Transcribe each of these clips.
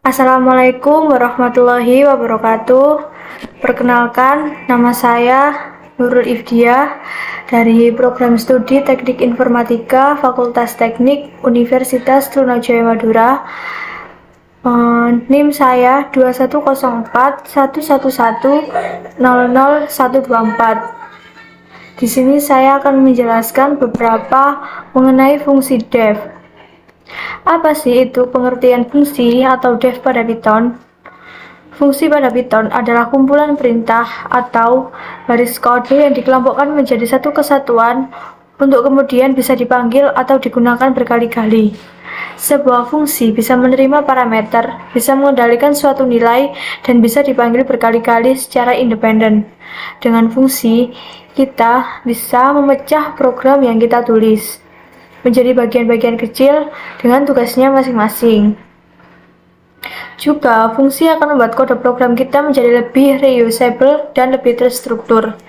Assalamualaikum warahmatullahi wabarakatuh. Perkenalkan, nama saya Nurul Ifdiah dari Program Studi Teknik Informatika Fakultas Teknik Universitas Trunajaya Madura. NIM saya 210411100124. Di sini saya akan menjelaskan beberapa mengenai fungsi def. Apa sih itu pengertian fungsi atau def pada Python? Fungsi pada Python adalah kumpulan perintah atau baris kode yang dikelompokkan menjadi satu kesatuan untuk kemudian bisa dipanggil atau digunakan berkali-kali. Sebuah fungsi bisa menerima parameter, bisa mengendalikan suatu nilai, dan bisa dipanggil berkali-kali secara independen. Dengan fungsi, kita bisa memecah program yang kita tulis menjadi bagian-bagian kecil dengan tugasnya masing-masing. Juga, fungsi akan membuat kode program kita menjadi lebih reusable dan lebih terstruktur.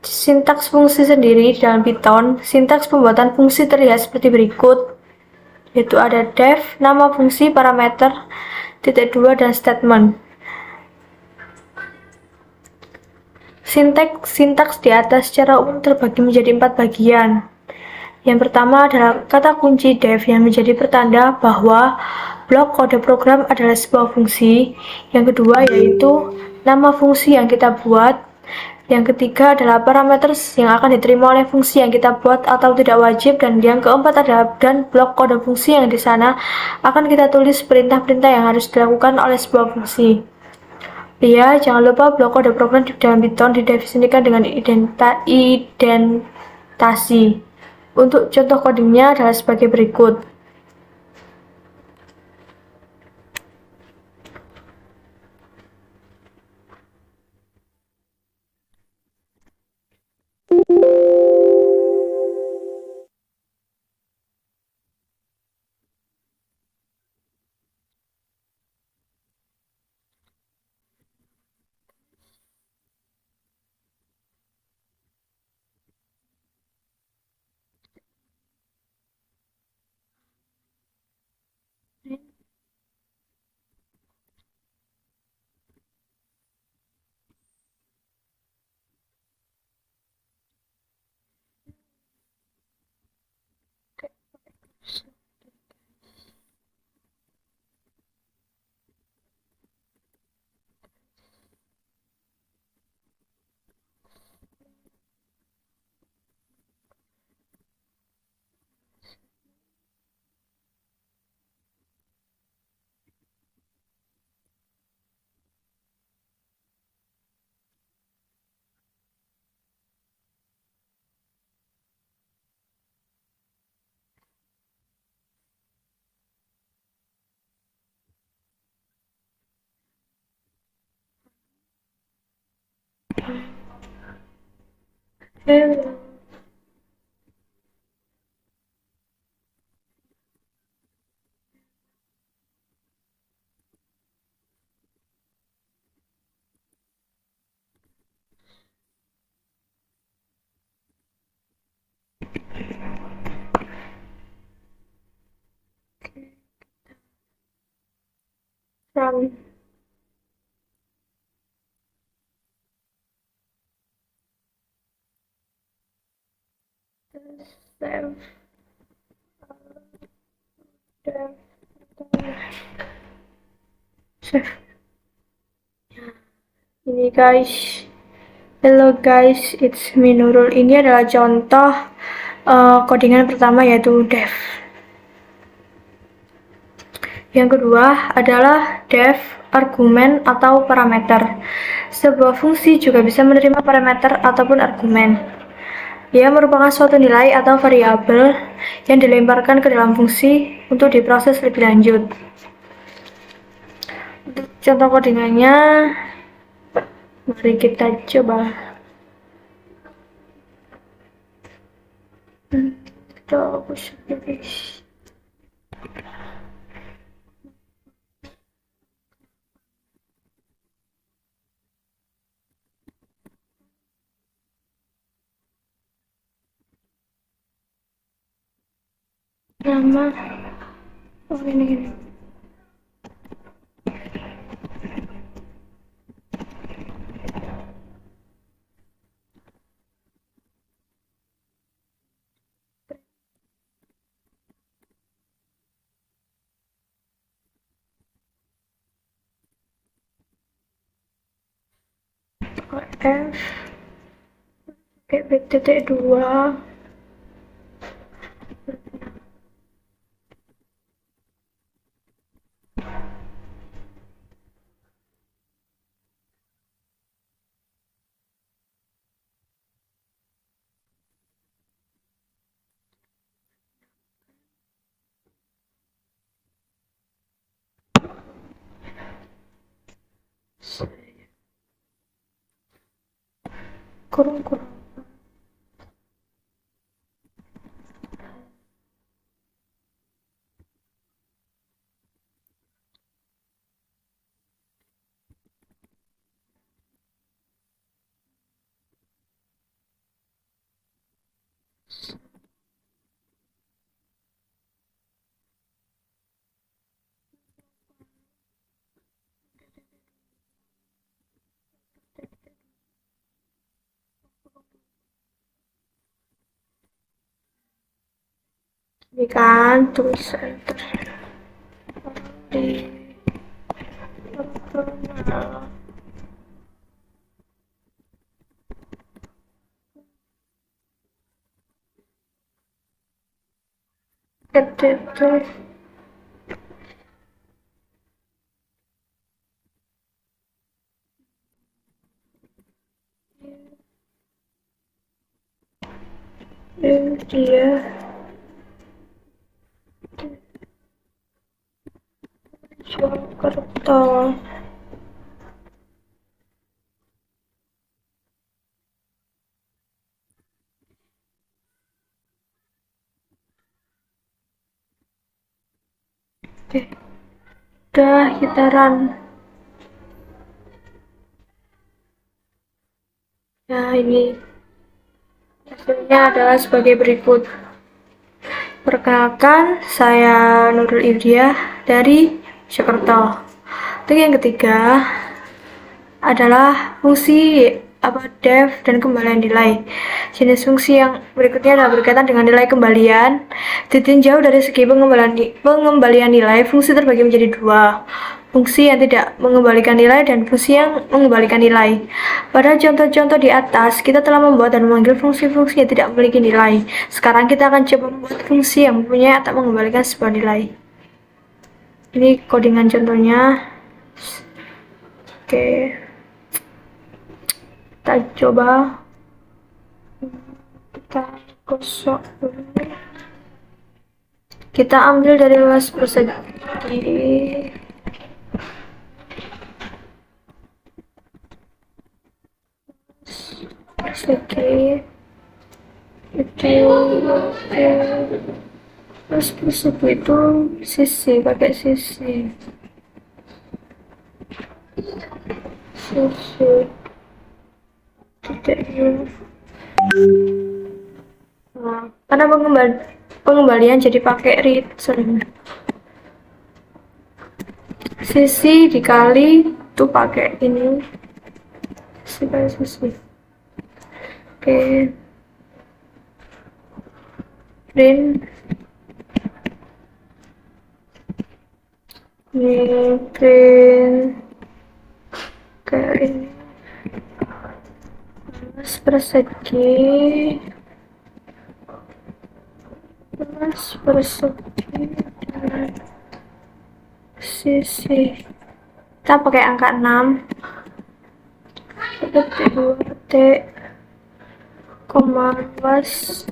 Sintaks fungsi sendiri dalam Python, sintaks pembuatan fungsi terlihat seperti berikut, yaitu ada def, nama fungsi, parameter, titik 2, dan statement. Sintaks di atas secara umum terbagi menjadi 4 bagian. Yang pertama adalah kata kunci def yang menjadi pertanda bahwa blok kode program adalah sebuah fungsi. Yang kedua yaitu nama fungsi yang kita buat. Yang ketiga adalah parameter yang akan diterima oleh fungsi yang kita buat atau tidak wajib. Dan yang keempat adalah dan blok kode fungsi yang di sana akan kita tulis perintah-perintah yang harus dilakukan oleh sebuah fungsi. Ya, jangan lupa blok kode program di dalam Python didefinisikan dengan identasi. Untuk contoh codingnya adalah sebagai berikut. Run. Save. Save. Ini guys. Hello guys, it's me Nurul. Ini adalah contoh codingan pertama yaitu def. Yang kedua adalah def argumen atau parameter. Sebuah fungsi juga bisa menerima parameter ataupun argumen. Ia merupakan suatu nilai atau variabel yang dilemparkan ke dalam fungsi untuk diproses lebih lanjut. Untuk contoh codingannya, mari kita coba. Nama ini. F pakai B titik 2 kurung ini kan tulis enter di terminal ketik dia Jakarta. Oke, udah kita run. Nah, ini hasilnya adalah sebagai berikut. Perkenalkan, saya Nurul Ibdiah dari Jakarta. Untuk yang ketiga adalah fungsi def dan kembalian nilai. Jenis fungsi yang berikutnya adalah berkaitan dengan nilai kembalian. Ditinjau dari segi pengembalian nilai, fungsi terbagi menjadi dua. Fungsi yang tidak mengembalikan nilai dan fungsi yang mengembalikan nilai. Pada contoh-contoh di atas, kita telah membuat dan memanggil fungsi-fungsi yang tidak memiliki nilai. Sekarang kita akan coba membuat fungsi yang mempunyai atau mengembalikan sebuah nilai. Ini codingan contohnya. Oke, kita coba. Kita gosok dulu. Kita ambil dari luas persegi. Persegi itu terus persegi itu sisi, pakai sisi titiknya. Nah, karena pengembalian jadi pakai return. Sisi dikali itu pakai ini, sisi kali sisi. Oke, print ini print kayak ini plus persegi dengan sisi. Kita pakai angka 6 detik 2 detik koma luas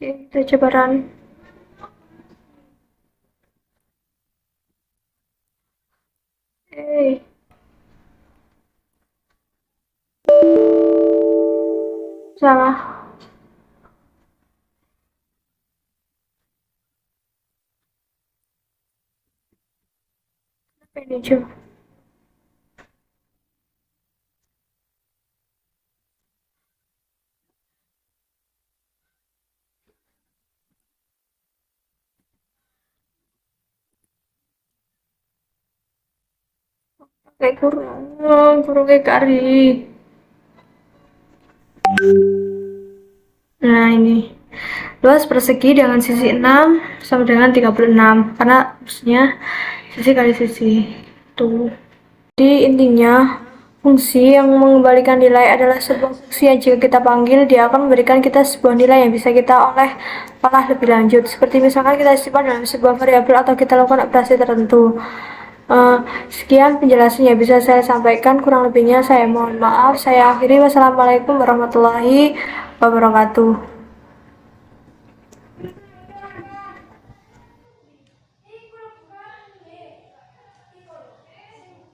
kita coba run. Salah. Ini coba. Kayak kurung kayak kari. Nah, ini. Luas persegi dengan sisi 6 sama dengan 36. Karena maksudnya sisi kali sisi. Tuh. Jadi intinya fungsi yang mengembalikan nilai adalah sebuah fungsi yang jika kita panggil dia akan memberikan kita sebuah nilai yang bisa kita olah lebih lanjut. Seperti misalkan kita simpan dalam sebuah variabel atau kita lakukan operasi tertentu. Sekian penjelasan yang bisa saya sampaikan, kurang lebihnya saya mohon maaf. Saya akhiri, wassalamualaikum warahmatullahi wabarakatuh.